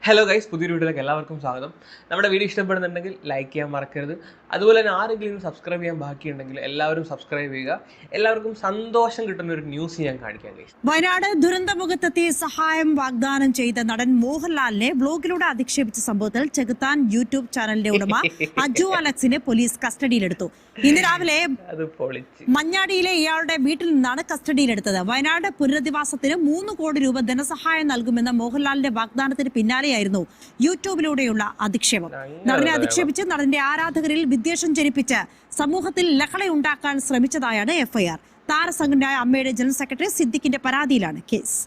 Hello guys, പുതിയൊരു വീഡിയോയിലേക്ക് എല്ലാവർക്കും സ്വാഗതം. നമ്മുടെ വീഡിയോ ഇഷ്ടപ്പെടുന്നുണ്ടെങ്കിൽ ലൈക്ക് ചെയ്യാൻ മറക്കരുത്. അതുപോലെ തന്നെ ആരെങ്കിലും സബ്സ്ക്രൈബ് ചെയ്യാൻ ബാക്കിയുണ്ടെങ്കിൽ എല്ലാവരും സബ്സ്ക്രൈബ് ചെയ്യുക. എല്ലാവർക്കും സന്തോഷം കിട്ടുന്ന ഒരു ന്യൂസ് ഞാൻ കാണിക്കാം ഗൈസ്. വയനാട് ദുരന്തമുഖത്തെത്തി സഹായം വാഗ്ദാനം ചെയ്ത നടൻ മോഹൻലാലിനെ ബ്ലോഗിലൂടെ അധിക്ഷേപിച്ച സംഭവത്തിൽ ചെകുത്താൻ യൂട്യൂബ് ചാനലിന്റെ ഉടമ അജു അലക്സിനെ പോലീസ് കസ്റ്റഡിയിലെടുത്തു. ഇന്ന് രാവിലെ മഞ്ഞാടിയിലെ ഇയാളുടെ വീട്ടിൽ നിന്നാണ് കസ്റ്റഡിയിലെടുത്തത്. വയനാട് പുനരധിവാസത്തിന് 3 കോടി രൂപ ധനസഹായം നൽകുമെന്ന മോഹൻലാലിന്റെ വാഗ്ദാനത്തിന് പിന്നാലെയായിരുന്നു യൂട്യൂബിലൂടെയുള്ള അധിക്ഷേപം. നടനെ അധിക്ഷേപിച്ച് നടന്റെ ആരാധകരിൽ വിദ്വേഷം ജനിപ്പിച്ച് സമൂഹത്തിൽ ലഹളയുണ്ടാക്കാൻ ശ്രമിച്ചതായാണ് എഫ്ഐആർ. താരസംഘടനയായ അമ്മയുടെ ജനറൽ സെക്രട്ടറി സിദ്ദിഖിന്റെ പരാതിയിലാണ് കേസ്.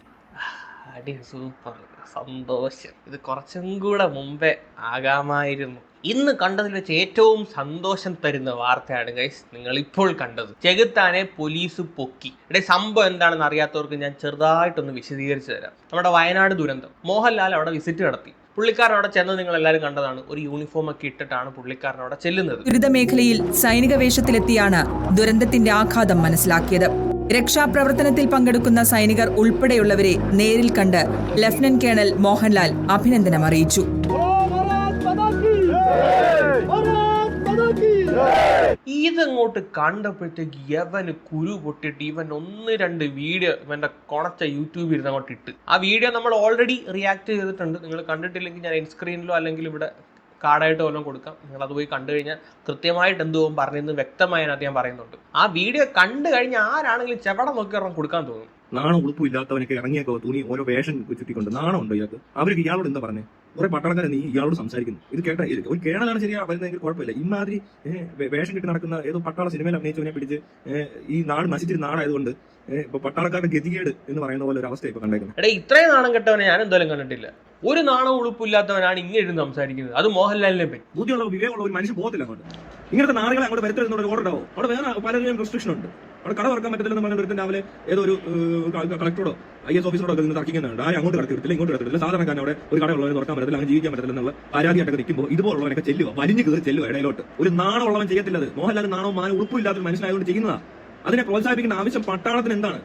സൂപ്പർ സന്തോഷം. ഇത് കുറച്ചും കൂടെ മുമ്പേ ആകാമായിരുന്നു. ഇന്ന് കണ്ടതിൽ വെച്ച് ഏറ്റവും സന്തോഷം തരുന്ന വാർത്തയാണ് ഗൈസ് നിങ്ങൾ ഇപ്പോൾ കണ്ടത്. ചെകുത്താനെ പോലീസ് പൊക്കി. ഇവിടെ സംഭവം എന്താണെന്ന് അറിയാത്തവർക്ക് ഞാൻ ചെറുതായിട്ടൊന്ന് വിശദീകരിച്ചു തരാം. നമ്മുടെ വയനാട് ദുരന്തം, മോഹൻലാൽ അവിടെ വിസിറ്റ് നടത്തി. പുള്ളിക്കാരൻ അവിടെ ചെന്നത് നിങ്ങൾ എല്ലാവരും കണ്ടതാണ്. ഒരു യൂണിഫോം ഒക്കെ ഇട്ടിട്ടാണ് പുള്ളിക്കാരൻ അവിടെ ചെല്ലുന്നത്. ദുരിതമേഖലയിൽ സൈനിക വേഷത്തിലെത്തിയാണ് ദുരന്തത്തിന്റെ ആഘാതം മനസ്സിലാക്കിയത്. രക്ഷാപ്രവർത്തനത്തിൽ പങ്കെടുക്കുന്ന സൈനികർ ഉൾപ്പെടെയുള്ളവരെ നേരിൽ കണ്ട് ലഫ്റ്റനന്റ് കേണൽ മോഹൻലാൽ അഭിനന്ദനം അറിയിച്ചു. ഇതങ്ങോട്ട് കണ്ടപ്പോഴത്തേക്ക് ഇവന് കുരു പൊട്ടിട്ട് ഇവൻ 1-2 വീഡിയോ ഇവന്റെ കൊണച്ച യൂട്യൂബിൽ ഇരുന്ന് അങ്ങോട്ട് ഇട്ട്. ആ വീഡിയോ നമ്മൾ ഓൾറെഡി റിയാക്ട് ചെയ്തിട്ടുണ്ട്. നിങ്ങൾ കണ്ടിട്ടില്ലെങ്കിൽ ഞാൻ എൻ സ്ക്രീനിലോ അല്ലെങ്കിൽ ഇവിടെ കാർഡായിട്ടോ വല്ലതും കൊടുക്കാം. നിങ്ങൾ അത് പോയി കണ്ടു കഴിഞ്ഞാൽ കൃത്യമായിട്ട് എന്തോ പറഞ്ഞെന്ന് വ്യക്തമായി അതിനകത്ത് ഞാൻ പറയുന്നുണ്ട്. ആ വീഡിയോ കണ്ടു കഴിഞ്ഞാൽ ആരാണെങ്കിലും ചെവട നോക്കി ഒരെണ്ണം കൊടുക്കാൻ തോന്നും. നാണം ഉളുപ്പില്ലാത്തവനൊക്കെ ഇറങ്ങിയൊക്കെ തുണി ഓരോ വേഷം ചുറ്റിക്കൊണ്ട് നാണം ഉണ്ടോ ഇയാൾക്ക്? അവർക്ക് ഇയാളോട് എന്താ പറഞ്ഞത്? കുറെ പട്ടാളക്കാരെ നീ ഇയാളോട് സംസാരിക്കുന്നു. ഇത് കേട്ട ഒരു കേണലാണ് ശരിയാ പറയുന്നതെങ്കിൽ കുഴപ്പമില്ല. ഇമാതിരി വേഷം കിട്ടി നടക്കുന്ന ഏതോ പട്ടാള സിനിമയിൽ അഭിനയിച്ചവനെ പിടിച്ച് ഈ നാട് നശിച്ചൊരു നാടായതുകൊണ്ട് ഇപ്പൊ പട്ടാളക്കാരുടെ ഗതികേട് എന്ന് പറയുന്ന പോലെ ഒരു അവസ്ഥ ഇപ്പൊ കണ്ടേക്കുന്നത്. എടേ, ഇത്രയും നാണം കെട്ടവനെ ഞാൻ എന്തായാലും കണ്ടിട്ടില്ല. ഒരു നാണം ഉളുപ്പില്ലാത്തവനാണ് ഇങ്ങനെ ഇരുന്ന് സംസാരിക്കുന്നത്. അത് മോഹൻലാലിനെ പറ്റി. ബുദ്ധിയുള്ള വിവേകമുള്ള ഒരു മനുഷ്യൻ പോകത്തില്ല അങ്ങോട്ട്. ഇങ്ങനത്തെ നാടുകളെ അങ്ങോട്ട് വരുത്തരുന്ന ഓർഡർ ഉണ്ടാവും. അവിടെ വേറെ പലരും റെസ്ട്രിക്ഷൻ ഉണ്ട്. അവിടെ കട തുറക്കാൻ പറ്റത്തില്ലെന്ന് പറഞ്ഞ ഒരുത്തൻ രാവിലെ ഏതോ ഒരു കളക്ടറോടോ IS ഓഫീസറോടോ നിന്ന് തർക്കിക്കുന്നുണ്ട്. ആരും അങ്ങോട്ട് കടത്തിവിടത്തില്ല, ഇങ്ങോട്ട് കടത്തില്ല. സാധാരണക്കാരൻ അവിടെ ഒരു കടയുള്ളവരെ തുറക്കാൻ പറ്റത്തില്ല, അങ്ങനെ ജീവിക്കാൻ പറ്റത്തില്ല എന്നുള്ള പരാതിയായിട്ടൊക്കെ നിൽക്കുമ്പോൾ ഇതുപോലുള്ളവനൊക്കെ ചെല്ലുക, വലിഞ്ഞു കയറി ചെല്ലുക ഇടയിലോട്ട്. ഒരു നാണമുള്ളവൻ ചെയ്യത്തില്ലത്. മോഹൻലാൽ നാണവും മാനവും ഉറപ്പില്ലാത്തൊരു മനുഷ്യനായതുകൊണ്ട് ചെയ്യുന്നതാ. അതിനെ പ്രോത്സാഹിപ്പിക്കേണ്ട ആവശ്യം പട്ടാളത്തിന് എന്താണ്?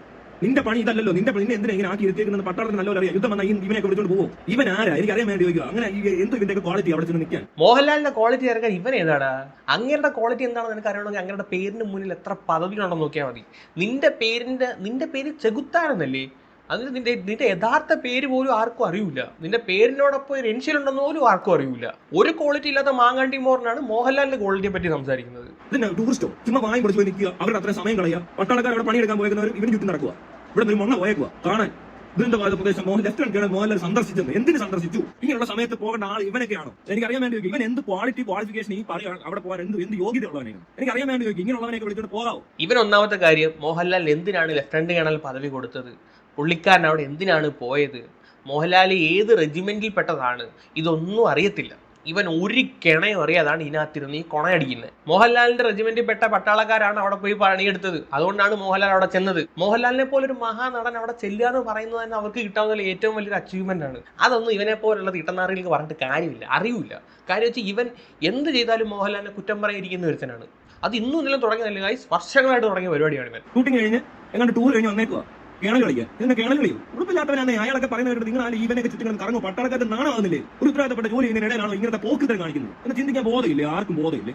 നിന്റെ പണി ഇതല്ലല്ലോ. നിന്റെ എന്തിനാ ഇങ്ങനെ ആക്കി ഇരുത്തിയിരിക്കുന്നത്? പട്ടാളത്തിന് നല്ലപോലെ അറിയാം. യുദ്ധം വന്നാൽ ഇവനെ വിളിച്ചോണ്ട് പോകും. ഇവൻ ആരാ? എനിക്ക് അറിയാൻ വേണ്ടി ചോദിക്കുക. അങ്ങനെ എന്ത് ഇതിന്റെ ക്വാളിറ്റി അവിടെ ചെന്ന് നിൽക്കാൻ? മോഹൻലാലിന്റെ ക്വാളിറ്റി ഇറക്കാൻ ഇവൻ ഏതാടാ? അങ്ങയുടെ ക്വാളിറ്റി എന്താണെന്ന് എനിക്ക് അറിയണമെങ്കിൽ അങ്ങയുടെ പേരിന് മുന്നിൽ എത്ര പദവികളുണ്ടെന്ന് നോക്കിയാൽ മതി. നിന്റെ പേര് ചെകുത്താനെന്നല്ലേ? അതിന് നിന്റെ യഥാർത്ഥ പേര് പോലും ആർക്കും അറിയില്ല. നിന്റെ പേരിനോടൊപ്പം ഒരു ഇനിഷ്യലുണ്ടെന്ന് പോലും ആർക്കും അറിയില്ല. ഒരു ക്വാളിറ്റി ഇല്ലാത്ത മാങ്ങാണ്ടി മോറിനാണ് മോഹൻലാലിന്റെ ക്വാളിറ്റിയെ പറ്റി സംസാരിക്കുന്നത്. ഇതിന്റെ ടൂറിസ്റ്റോ ചുമ്മാ വാങ്ങി പിടിച്ചു നിൽക്കുക, അവരുടെ അത്രയും സമയം കളയുക. പട്ടാളക്കാർ അവിടെ പണിയെടുക്കാൻ പോയേക്കുന്നവർ ഇവന് ചുറ്റും നടക്കുക. ഇവിടെ ഒരു മണ്ണ പോയേക്കുക കാണാൻ. ദുരന്തബാധിത പ്രദേശം ലഫ്റ്റനന്റ് കേണൽ മോഹൻലാൽ സന്ദർശിച്ചത് എന്തിന് സന്ദർശിച്ചു? ഇങ്ങനെയുള്ള സമയത്ത് പോകേണ്ട ആൾ ഇവനൊക്കെയാണോ? എനിക്കറിയാൻ വേണ്ടി ചോദിക്കും. ഇവൻ എന്ത് ക്വാളിഫിക്കേഷൻ ഈ പറയുകയാണ് അവിടെ പോകാൻ എന്ത് യോഗ്യത ഉള്ളവനെയാണ്? എനിക്കറിയാൻ വേണ്ടി ചോദിക്കും. ഇങ്ങനെയുള്ളവനെയൊക്കെ വിളിച്ചിട്ട് പോകാവോ? ഇവൻ ഒന്നാമത്തെ കാര്യം, മോഹൻലാൽ എന്തിനാണ് ലഫ്റ്റനന്റ് കേണൽ പദവി കൊടുത്തത്? പുള്ളിക്കാരൻ അവിടെ എന്തിനാണ് പോയത്? മോഹൻലാൽ ഏത് റെജിമെന്റിൽ പെട്ടതാണ്? ഇതൊന്നും അറിയത്തില്ല. ഇവൻ ഒരു കിണയും അറിയാതാണ് ഇതിനകത്തിരുന്ന് ഈ കൊണയടിക്കുന്നത്. മോഹൻലാലിന്റെ റെജിമെന്റിൽ പെട്ട പട്ടാളക്കാരാണ് അവിടെ പോയി പണിയെടുത്തത്. അതുകൊണ്ടാണ് മോഹൻലാൽ അവിടെ ചെന്നത്. മോഹൻലാലിനെ പോലെ ഒരു മഹാനടൻ അവിടെ ചെല്ലുക എന്ന് പറയുന്നത് തന്നെ അവർക്ക് കിട്ടാവുന്ന ഏറ്റവും വലിയൊരു അച്ചീവ്മെന്റ് ആണ്. അതൊന്നും ഇവനെ പോലുള്ള തീട്ടനാറികൾക്ക് പറഞ്ഞിട്ട് കാര്യമില്ല, അറിയില്ല. കാര്യം വെച്ചാൽ ഇവൻ എന്ത് ചെയ്താലും മോഹൻലാലിനെ കുറ്റം പറയാനിരിക്കുന്ന ഒരുത്തനാണ്. അത് ഇന്നും ഇന്നലെ തുടങ്ങിയതല്ല ഗൈസ്, വർഷങ്ങളായിട്ട് തുടങ്ങിയ പരിപാടിയാണ് ഇവൻ. ഷൂട്ടിംഗ് കഴിഞ്ഞ് എങ്ങാണ്ട് ടൂർ കഴിഞ്ഞ് വന്നേക്കുക കേണൽ കളിക്കുക. ഇതിന്റെ കേണൽ കളിയും ഉറപ്പില്ലാത്തവനാണ്. അയാളൊക്കെ പറയുന്നത് നിങ്ങൾ ഇവനൊക്കെ ചുറ്റും കറങ്ങും. പട്ടാളക്കാരുടെ നാണമാകുന്നില്ലേ? ഒരു ഉത്തരവാദിത്തപ്പെട്ട ജോലി ഇതിന്റെ ഇടയിലാണോ ഇങ്ങനത്തെ പോക്കിത്തരം കാണിക്കുന്നത് എന്ന് ചിന്തിക്കാൻ ബോധമില്ലേ? ആർക്കും ബോധമില്ലേ?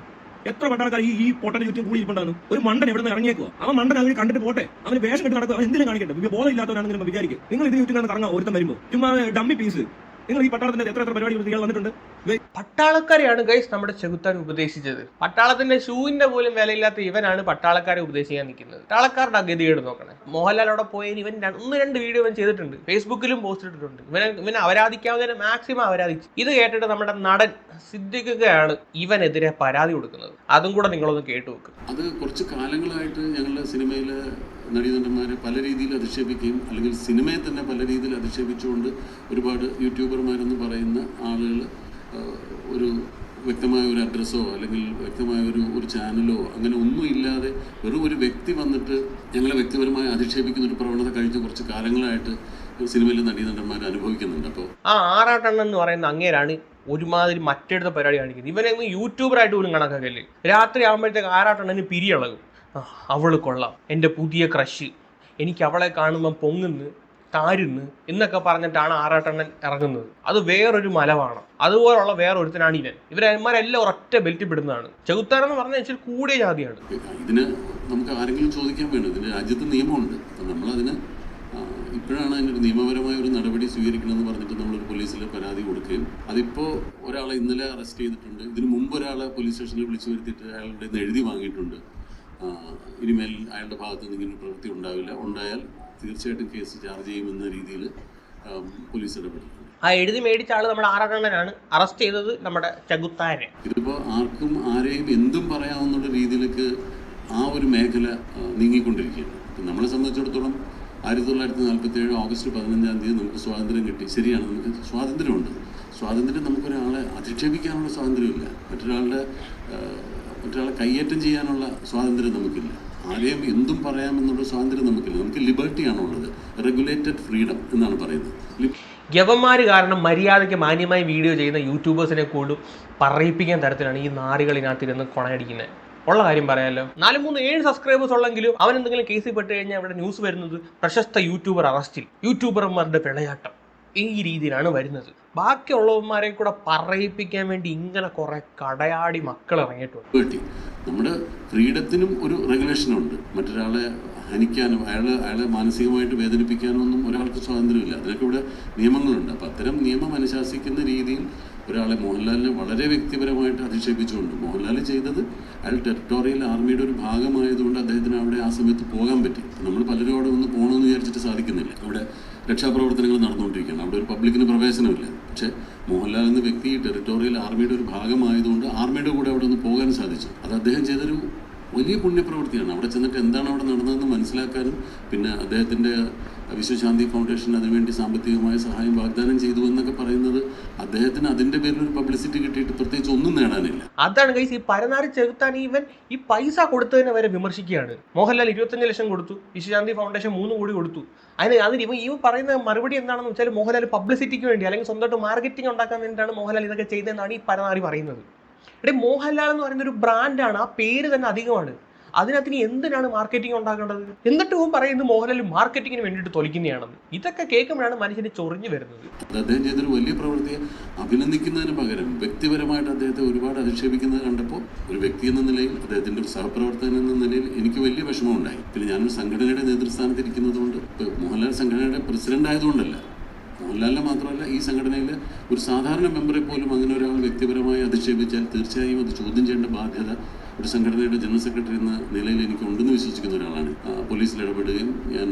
എത്ര പട്ടാളക്കാർ ഈ പൊട്ടന്റെ ചുറ്റും കൂടി ഇരിപ്പുണ്ടാകുന്നു. ഒരു മണ്ടൻ എവിടെ നിന്ന് ഇറങ്ങിയേക്കുക. അവൻ മണ്ടൻ അവന് കണ്ടിട്ട് പോട്ടെ. അവന് വേഷം കെട്ടി നടക്കുക. അവൻ എന്തിനും കാണിക്കട്ടെ? ബോധം ഇല്ലാത്തവനാണെന്ന് വിചാരിക്കും. നിങ്ങൾ ഇത് ചുറ്റും കറങ്ങാം ഒരുത്തം വരുമ്പോൾ. ചുമ്മാ ഡമ്മി പീസ്. നിങ്ങൾ ഈ പട്ടാളത്തിന്റെ എത്ര പരിപാടി വന്നിട്ടുണ്ട്. പട്ടാളക്കാരെയാണ് ഗൈസ് നമ്മുടെ ചെകുത്താൻ ഉപദേശിച്ചത്. പട്ടാളത്തിന്റെ ഷൂവിന്റെ പോലും വിലയില്ലാത്ത ഇവനാണ് പട്ടാളക്കാരെ ഉപദേശിക്കാൻ നിൽക്കുന്നത്. പട്ടാളക്കാരുടെ ഗതികേട് നോക്കണേ. മോഹൻലാൽ അവിടെ പോയതിന് ഇവൻ 1-2 വീഡിയോ ഇവൻ ചെയ്തിട്ടുണ്ട്. ഫേസ്ബുക്കിലും പോസ്റ്റ് ഇട്ടിട്ടുണ്ട്. ഇവനെ അവരാധിക്കാവുന്നതിന് മാക്സിമം അവരാധിച്ചു. ഇത് കേട്ടിട്ട് നമ്മുടെ നടൻ സിദ്ദിഖാണ് ഇവനെതിരെ പരാതി കൊടുക്കുന്നത്. അതും കൂടെ നിങ്ങളൊന്ന് കേട്ടു നോക്ക്. അത് കുറച്ച് കാലങ്ങളായിട്ട് ഞങ്ങളുടെ സിനിമയിലെ നടീനടന്മാരെ പല രീതിയിൽ അധിക്ഷേപിക്കുകയും അല്ലെങ്കിൽ സിനിമയെ തന്നെ പല രീതിയിൽ അധിക്ഷേപിച്ചുകൊണ്ട് ഒരുപാട് യൂട്യൂബർമാരെന്ന് പറയുന്ന ആളുകൾ ഒരു വ്യക്തമായ ഒരു അഡ്രസ്സോ അല്ലെങ്കിൽ വ്യക്തമായ ഒരു ചാനലോ അങ്ങനെ ഒന്നും ഇല്ലാതെ വെറും ഒരു വ്യക്തി വന്നിട്ട് ഞങ്ങളെ വ്യക്തിപരമായി അധിക്ഷേപിക്കുന്ന ഒരു പ്രവണത കഴിഞ്ഞ കുറച്ച് കാലങ്ങളായിട്ട് സിനിമയിലെ നടീനടന്മാർ അനുഭവിക്കുന്നുണ്ട്. അപ്പോൾ ആറാട്ടെണ്ണൻ എന്ന് പറയുന്ന അങ്ങേരാണ് ഒരുമാതിരി മറ്റെടുത്ത പരിപാടി കാണിക്കുന്നത്. ഇവനെങ്ങും യൂട്യൂബറായിട്ട് പോലും കണക്കാക്കല്ലേ. രാത്രി ആകുമ്പോഴത്തേക്ക് ആറാട്ടെണ്ണന് പിരിയളകും. അവള് കൊള്ളാം, എൻ്റെ പുതിയ ക്രഷ്, എനിക്ക് അവളെ കാണുമ്പം പൊങ്ങുന്നു, താരുന്ന് എന്നൊക്കെ പറഞ്ഞിട്ടാണ് ആറാട്ടണ്ണൻ ഇറങ്ങുന്നത്. അത് വേറൊരു മലവാണ്. അതുപോലുള്ള വേറൊരുത്തനാണ് ഇവന്മാരെല്ലാം ഒരൊറ്റ ബെൽറ്റ് പെടുന്നതാണ്. ചെകുത്താൻ എന്ന് പറഞ്ഞാൽ ഇച്ചിരി കൂടിയ ജാതിയാണ്. ഇതിന് നമുക്ക് ആരെങ്കിലും ചോദിക്കാൻ വേണം. ഇതിന് രാജ്യത്ത് നിയമമുണ്ട്. അപ്പം നമ്മളതിന് ഇപ്പോഴാണ് അതിനൊരു നിയമപരമായ ഒരു നടപടി സ്വീകരിക്കണമെന്ന് പറഞ്ഞിട്ട് നമ്മളൊരു പോലീസിൽ പരാതി കൊടുക്കുകയും അതിപ്പോൾ ഒരാളെ ഇന്നലെ അറസ്റ്റ് ചെയ്തിട്ടുണ്ട്. ഇതിന് മുമ്പ് ഒരാളെ പോലീസ് സ്റ്റേഷനിൽ വിളിച്ചു വരുത്തിയിട്ട് അയാളുടെ എഴുതി വാങ്ങിയിട്ടുണ്ട്. ഇനിമേൽ അയാളുടെ ഭാഗത്ത് നിന്ന് ഇങ്ങനെ പ്രവൃത്തി ഉണ്ടാവില്ല, ഉണ്ടായാൽ തീർച്ചയായിട്ടും കേസ് ചാർജ് ചെയ്യുമെന്ന രീതിയിൽ പോലീസ് ഇടപെടും. ആ എഴുതി മേടിച്ച ആള് നമ്മുടെ ആറാട്ടണ്ണനാണ്. അറസ്റ്റ് ചെയ്തത് നമ്മുടെ ചെകുത്താനെ. ഇതിപ്പോൾ ആർക്കും ആരെയും എന്തും പറയാവുന്ന രീതിയിലേക്ക് ആ ഒരു മേഖല നീങ്ങിക്കൊണ്ടിരിക്കുകയാണ്. നമ്മളെ സംബന്ധിച്ചിടത്തോളം 1947 ഓഗസ്റ്റ് 15 നമുക്ക് സ്വാതന്ത്ര്യം കിട്ടി. ശരിയാണ്, നമുക്ക് സ്വാതന്ത്ര്യമുണ്ട്. സ്വാതന്ത്ര്യം നമുക്കൊരാളെ അധിക്ഷേപിക്കാനുള്ള സ്വാതന്ത്ര്യമില്ല. മറ്റൊരാളെ കയ്യേറ്റം ചെയ്യാനുള്ള സ്വാതന്ത്ര്യം നമുക്കില്ല. ആരെയും എന്തും പറയാമെന്നുള്ള സ്വാതന്ത്ര്യം നമുക്കില്ല. നമുക്ക് ലിബർട്ടിയാണുള്ളത്. റെഗുലേറ്റഡ് ഫ്രീഡം എന്നാണ് പറയുന്നത്. യവന്മാർ കാരണം മര്യാദയ്ക്ക് മാന്യമായി വീഡിയോ ചെയ്യുന്ന യൂട്യൂബേഴ്സിനെ കൂടും പറയിപ്പിക്കാൻ തരത്തിലാണ് ഈ നാറികളിനകത്തിരുന്ന് കൊണയടിക്കുന്നത്. ഉള്ള കാര്യം പറയാമല്ലോ. 437 സബ്സ്ക്രൈബേഴ്സ് ഉള്ളെങ്കിലും അവൻ എന്തെങ്കിലും കേസിൽ പെട്ട് കഴിഞ്ഞാൽ ഇവിടെ ന്യൂസ് വരുന്നത് പ്രശസ്ത യൂട്യൂബർ അറസ്റ്റിൽ, യൂട്യൂബർമാരുടെ വിളയാട്ടം, ഈ രീതിയിലാണ് വരുന്നത്. ബാക്കിയുള്ളവന്മാരെ കൂടെ പറയിപ്പിക്കാൻ വേണ്ടി ഇങ്ങനെ കുറെ കടയാടി മക്കൾ ഇറങ്ങിയിട്ടുണ്ട്. നമ്മുടെ ഫ്രീഡത്തിനും ഒരു റെഗുലേഷനുണ്ട്. മറ്റൊരാളെ ഹനിക്കാനോ അയാളെ മാനസികമായിട്ട് വേദനിപ്പിക്കാനോ ഒന്നും ഒരാൾക്ക് സ്വാതന്ത്ര്യമില്ല. അതിനൊക്കെ ഇവിടെ നിയമങ്ങളുണ്ട്. അപ്പം അത്തരം നിയമം അനുശാസിക്കുന്ന രീതിയിൽ ഒരാളെ മോഹൻലാലിനെ വളരെ വ്യക്തിപരമായിട്ട് അധിക്ഷേപിച്ചുകൊണ്ട് മോഹൻലാൽ ചെയ്തത് അയാൾ ടെറിട്ടോറിയൽ ആർമിയുടെ ഒരു ഭാഗമായതുകൊണ്ട് അദ്ദേഹത്തിന് അവിടെ ആ സമയത്ത് പോകാൻ പറ്റി. നമ്മൾ പലരും അവിടെ ഒന്ന് പോകണമെന്ന് വിചാരിച്ചിട്ട് സാധിക്കുന്നില്ല. അവിടെ രക്ഷാപ്രവർത്തനങ്ങൾ നടന്നുകൊണ്ടിരിക്കുകയാണ്. അവിടെ ഒരു പബ്ലിക്കിന് പ്രവേശനമില്ല. പക്ഷേ മോഹൻലാൽ എന്ന വ്യക്തി ടെറിട്ടോറിയൽ ആർമിയുടെ ഒരു ഭാഗമായതുകൊണ്ട് ആർമിയുടെ കൂടെ അവിടെ ഒന്ന് പോകാൻ സാധിച്ചു. അത് അദ്ദേഹം ചെയ്തൊരു വലിയ പുണ്യപ്രവൃത്തിയാണ്. അവിടെ ചെന്നിട്ട് എന്താണ് അവിടെ നടന്നതെന്ന് മനസ്സിലാക്കാനും പിന്നെ അദ്ദേഹത്തിൻ്റെ വിശ്വശാന്തി ഫൗണ്ടേഷൻ അതിനുവേണ്ടി സാമ്പത്തികമായ സഹായം വാഗ്ദാനം ചെയ്തു എന്നൊക്കെ പറയുന്നത് അദ്ദേഹത്തിന് അതിൻ്റെ പേരിൽ ഒരു പബ്ലിസിറ്റി കിട്ടിയിട്ട് പ്രത്യേകിച്ച് ഒന്നും നേടാനില്ല. അതാണ് ഗൈസ്, ഈ പരനാറി ചെകുത്താൻ ഇവൻ ഈ പൈസ കൊടുത്തതിനെ വരെ വിമർശിക്കുകയാണ്. മോഹൻലാൽ 25 ലക്ഷം കൊടുത്തു, വിശ്വശാന്തി ഫൗണ്ടേഷൻ 3 കോടി കൊടുത്തു. അതിന് ഇവൻ പറയുന്ന മറുപടി എന്താണെന്ന് വെച്ചാൽ മോഹൻലാൽ പബ്ലിസിറ്റിക്ക് വേണ്ടി അല്ലെങ്കിൽ സ്വന്തമായിട്ട് മാർക്കറ്റിംഗ് ഉണ്ടാക്കാൻ വേണ്ടിയിട്ടാണ് മോഹൻലാൽ ഇതൊക്കെ ചെയ്തതെന്നാണ് ഈ പരനാറി പറയുന്നത്. മോഹൻലാൽ എന്ന് പറയുന്ന ഒരു ബ്രാൻഡാണ്, ആ പേര് തന്നെ അധികമാണ്. അതിനകത്ത് ഇനി എന്തിനാണ് മാർക്കറ്റിംഗ് ഉണ്ടാക്കേണ്ടത്? എന്നിട്ട് ഇവൻ പറയുന്നത് മോഹൻലാൽ മാർക്കറ്റിങ്ങിന് വേണ്ടിയിട്ട് തൊലിക്കുന്നതാണെന്ന്. ഇതൊക്കെ കേൾക്കുമ്പോഴാണ് മനുഷ്യന് ചൊറിഞ്ഞു വരുന്നത്. അദ്ദേഹം ചെയ്തൊരു വലിയ പ്രവൃത്തിയെ അഭിനന്ദിക്കുന്നതിന് പകരം വ്യക്തിപരമായിട്ട് അദ്ദേഹത്തെ ഒരുപാട് അധിക്ഷേപിക്കുന്നത് കണ്ടപ്പോൾ ഒരു വ്യക്തി എന്ന നിലയിൽ, അദ്ദേഹത്തിൻ്റെ ഒരു സഹപ്രവർത്തകൻ എന്ന നിലയിൽ എനിക്ക് വലിയ വിഷമമുണ്ടായി. പിന്നെ ഞാനൊരു സംഘടനയുടെ നേതൃസ്ഥാനത്തിരിക്കുന്നത് കൊണ്ട്, മോഹൻലാൽ സംഘടനയുടെ പ്രസിഡന്റ് ആയതുകൊണ്ടല്ല, മോഹൻലാലിനെ മാത്രമല്ല ഈ സംഘടനയിൽ ഒരു സാധാരണ മെമ്പറെ പോലും അങ്ങനെ ഒരാൾ വ്യക്തിപരമായി അധിക്ഷേപിച്ചാൽ തീർച്ചയായും അത് ചോദ്യം ചെയ്യേണ്ട ബാധ്യത ഒരു സംഘടനയുടെ ജനറൽ സെക്രട്ടറി എന്ന നിലയിൽ എനിക്ക് ഉണ്ടെന്ന് വിശ്വസിക്കുന്ന ഒരാളാണ്. പോലീസിൽ ഇടപെടുകയും ഞാൻ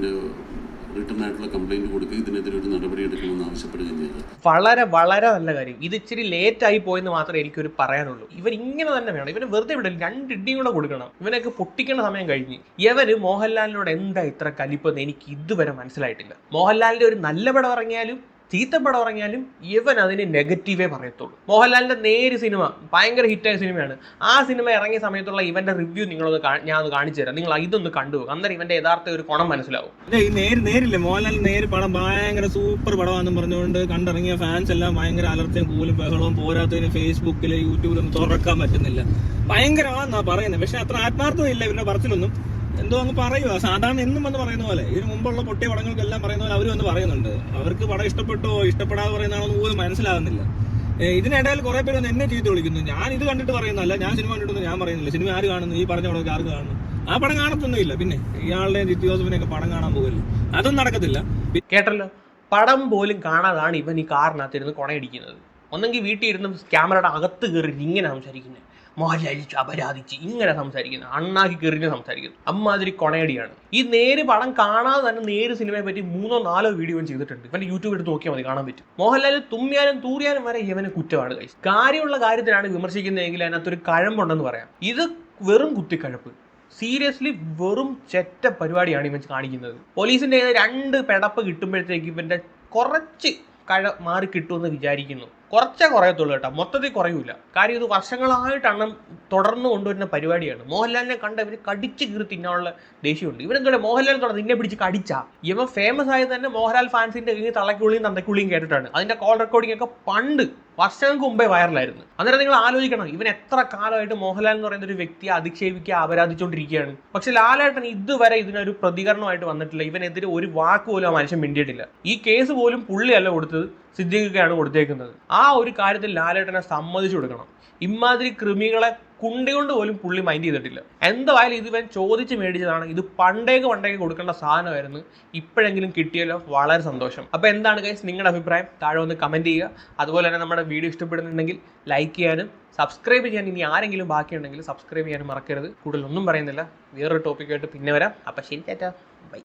റിട്ടേൺ ആയിട്ടുള്ള കംപ്ലയിന്റ് കൊടുക്കുകയും ഇതിനെതിരെ ഒരു നടപടി എടുക്കണമെന്ന് ആവശ്യപ്പെടുകയും ചെയ്തത് വളരെ വളരെ നല്ല കാര്യം. ഇത് ഇച്ചിരി ലേറ്റ് ആയി പോയെന്ന് മാത്രമേ എനിക്കൊരു പറയാനുള്ളൂ. ഇവൻ ഇങ്ങനെ തന്നെ വേണം. ഇവന് വെറുതെ വിടൽ 2 ഇടിയും കൂടെ കൊടുക്കണം. ഇവനൊക്കെ പൊട്ടിക്കേണ്ട സമയം കഴിഞ്ഞ്. ഇവന് മോഹൻലാലിനോട് എന്താ ഇത്ര കലിപ്പെന്ന് എനിക്ക് ഇതുവരെ മനസ്സിലായിട്ടില്ല. മോഹൻലാലിന്റെ ഒരു നല്ല പടം ഇറങ്ങിയാലും ചീത്ത പടം ഇറങ്ങിയാലും ഇവൻ അതിന് നെഗറ്റീവേ പറയത്തുള്ളൂ. മോഹൻലാലിന്റെ നേര് സിനിമ ഭയങ്കര ഹിറ്റായ സിനിമയാണ്. ആ സിനിമ ഇറങ്ങിയ സമയത്തുള്ള ഇവന്റെ റിവ്യൂ ഞാൻ ഒന്ന് കാണിച്ചു തരാം. നിങ്ങൾ ഇതൊന്ന് കണ്ടുപോകും. അന്നേരം ഇവന്റെ യഥാർത്ഥ ഒരു കോണം മനസ്സിലാവും. ഈ നേരില്ലേ മോഹൻലാൽ നേര് പടം ഭയങ്കര സൂപ്പർ പടമാണെന്ന് പറഞ്ഞുകൊണ്ട് കണ്ടിറങ്ങിയ ഫാൻസ് എല്ലാം ഭയങ്കര അലർച്ചയും കൂലും ബഹളവും പോരാത്തതിന് ഫേസ്ബുക്കില് യൂട്യൂബിലൊന്നും തുറക്കാൻ പറ്റുന്നില്ല. ഭയങ്കരമാണെന്നാ പറയുന്നത്. പക്ഷെ അത്ര ആത്മാർത്ഥതയില്ല ഇവരുടെ പറച്ചിലൊന്നും. എന്തോ അങ്ങ് പറയുക സാധാരണ എന്നും വന്ന് പറയുന്ന പോലെ. ഇതിന് മുമ്പുള്ള പൊട്ടിയ പടങ്ങൾക്കെല്ലാം പറയുന്ന പോലെ അവരും വന്ന് പറയുന്നുണ്ട്. അവർക്ക് പടം ഇഷ്ടപ്പെട്ടോ ഇഷ്ടപ്പെടാതെ പറയുന്നതാണെന്ന് പോലും മനസ്സിലാകുന്നില്ല. ഇതിനിടയിൽ കുറെ പേര് എന്നെ ചീത്ത വിളിക്കുന്നു. ഞാൻ ഇത് കണ്ടിട്ട് പറയുന്നതല്ല, ഞാൻ സിനിമ കണ്ടിട്ടൊന്നും ഞാൻ പറയുന്നില്ല. സിനിമ ആര് കാണുന്നു? ഈ പറഞ്ഞ പടമൊക്കെ ആർക്ക് കാണുന്നു? ആ പടം കാണത്തൊന്നുമില്ല. പിന്നെ ഇയാളുടെയും ജിത്തു ജോസഫിനെയൊക്കെ പടം കാണാൻ പോകില്ല. അതൊന്നും നടക്കത്തില്ല. കേട്ടല്ലോ, പടം പോലും കാണാതാണ് ഇവൻ ഈ കാറിനകത്തിരുന്ന് കൊണയടിക്കുന്നത്. ഒന്നെങ്കിൽ വീട്ടിൽ ഇരുന്ന് ക്യാമറയുടെ അകത്ത് കയറി ഇങ്ങനെ സംസാരിക്കുന്നത്, മോഹൻലാൽ അപരാധിച്ച് ഇങ്ങനെ സംസാരിക്കുന്നത്, അണ്ണാക്കി കയറിഞ്ഞ് സംസാരിക്കുന്നത്, അമ്മാതിരി കൊണയടിയാണ്. ഈ നേര് പടം കാണാതെ തന്നെ നേര് സിനിമയെ പറ്റി 3-4 വീഡിയോ ചെയ്തിട്ടുണ്ട്. ഇവന്റെ യൂട്യൂബ് എടുത്ത് നോക്കിയാൽ മതി, കാണാൻ പറ്റും. മോഹൻലാൽ തുമ്മിയാനും തൂറിയാനും വരെ ഇവന് കുറ്റമാണ്. കാര്യമുള്ള കാര്യത്തിനാണ് വിമർശിക്കുന്നതെങ്കിൽ അതിനകത്തൊരു കഴമ്പുണ്ടെന്ന് പറയാം. ഇത് വെറും കുത്തിക്കഴപ്പ്. സീരിയസ്ലി വെറും ചെറ്റ പരിപാടിയാണ് ഇവൻ കാണിക്കുന്നത്. പോലീസിന്റെ 2 പെടപ്പ് കിട്ടുമ്പോഴത്തേക്ക് ഇവന്റെ കുറച്ച് മാറി കിട്ടുമെന്ന് വിചാരിക്കുന്നു. കുറച്ചേ കുറയത്തുള്ളൂ കേട്ടോ, മൊത്തത്തിൽ കുറയൂല. കാര്യം ഇത് വർഷങ്ങളായിട്ട് അണ്ണൻ തുടർന്ന് കൊണ്ടുവരുന്ന പരിപാടിയാണ്. മോഹൻലാലിനെ കണ്ട ഇവർ കടിച്ച് കീറി തിന്നാനുള്ള ദേഷ്യമുണ്ട്. ഇവരെന്താ മോഹൻലാൽ തുടർന്ന് നിന്നെ പിടിച്ച് കടിച്ചാ. ഇവൻ ഫേമസ് ആയത് തന്നെ മോഹൻലാൽ ഫാൻസിന്റെ കീഴിൽ തള്ളക്കുള്ളിയും തന്തക്കുള്ളിയും കേട്ടിട്ടാണ്. അതിന്റെ കോൾ റെക്കോർഡിംഗ് ഒക്കെ പണ്ട് വർഷങ്ങൾക്ക് മുമ്പേ വൈറലായിരുന്നു. അന്നേരം നിങ്ങൾ ആലോചിക്കണം, ഇവൻ എത്ര കാലമായിട്ട് മോഹൻലാൽ എന്ന് പറയുന്ന ഒരു വ്യക്തിയെ അധിക്ഷേപിക്കുക, അപരാധിച്ചുകൊണ്ടിരിക്കുകയാണ്. പക്ഷെ ലാലേട്ടൻ ഇതുവരെ ഇതിനൊരു പ്രതികരണമായിട്ട് വന്നിട്ടില്ല. ഇവനെതിരെ ഒരു വാക്ക് പോലും ആ മനുഷ്യൻ മിണ്ടിയിട്ടില്ല. ഈ കേസ് പോലും പുള്ളിയല്ല കൊടുത്തത്, സിദ്ദീഖിക്കാണ് കൊടുത്തേക്കുന്നത്. ആ ഒരു കാര്യത്തിൽ ലാലേട്ടനെ സമ്മതിച്ചു കൊടുക്കണം. ഇമാതിരി കൃമികളെ കുണ്ടികൊണ്ട് പോലും പുള്ളി മൈൻഡ് ചെയ്തിട്ടില്ല. എന്തായാലും ഇത് ഇവൻ ചോദിച്ച് മേടിച്ചതാണ്. ഇത് പണ്ടേക്ക് കൊടുക്കേണ്ട സാധനമായിരുന്നു. ഇപ്പോഴെങ്കിലും കിട്ടിയല്ലോ, വളരെ സന്തോഷം. അപ്പോൾ എന്താണ് ഗൈസ് നിങ്ങളുടെ അഭിപ്രായം? താഴെ ഒന്ന് കമൻറ്റ് ചെയ്യുക. അതുപോലെ തന്നെ നമ്മുടെ വീഡിയോ ഇഷ്ടപ്പെടുന്നുണ്ടെങ്കിൽ ലൈക്ക് ചെയ്യാനും സബ്സ്ക്രൈബ് ചെയ്യാൻ ഇനി ആരെങ്കിലും ബാക്കിയുണ്ടെങ്കിൽ സബ്സ്ക്രൈബ് ചെയ്യാനും മറക്കരുത്. കൂടുതലൊന്നും പറയുന്നില്ല, വേറൊരു ടോപ്പിക്കായിട്ട് പിന്നെ വരാം. അപ്പോൾ ശരി, ടാറ്റാ.